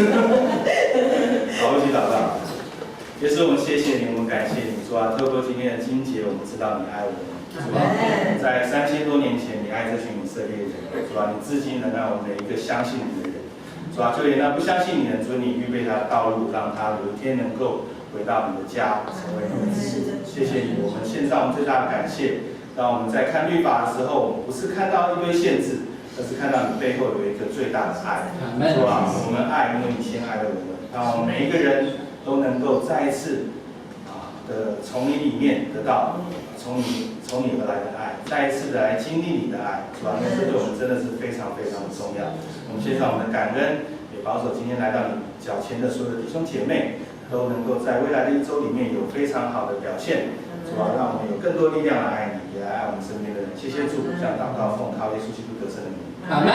好，一起祷告。耶稣，我们谢谢你，我们感谢你，主啊，透过今天的经节，我们知道你爱我们。主啊，在3000多年前，你爱这群以色列人。主啊，你至今仍让我们每一个相信你的人。主啊，就连那不相信你的，主你预备他的道路，让他有一天能够回到你的家，成为你的子。谢谢你，我们献上我们最大的感谢。当我们在看律法的时候，我们不是看到一堆限制，而是看到你背后有一个最大的爱。主啊，我们爱，因为你先爱了我们。让我们每一个人都能够再一次的从你里面得到从你而来的爱，再一次的来经历你的爱。主啊，这对我们真的是非常非常的重要。我们献上我们的感恩，也保守今天来到你脚前的所有的弟兄姐妹，都能够在未来的一周里面有非常好的表现。主啊，让我们有更多力量来爱你，也来爱我们身边的人。谢谢主，这样祷告奉靠耶稣基督得胜的名。阿门。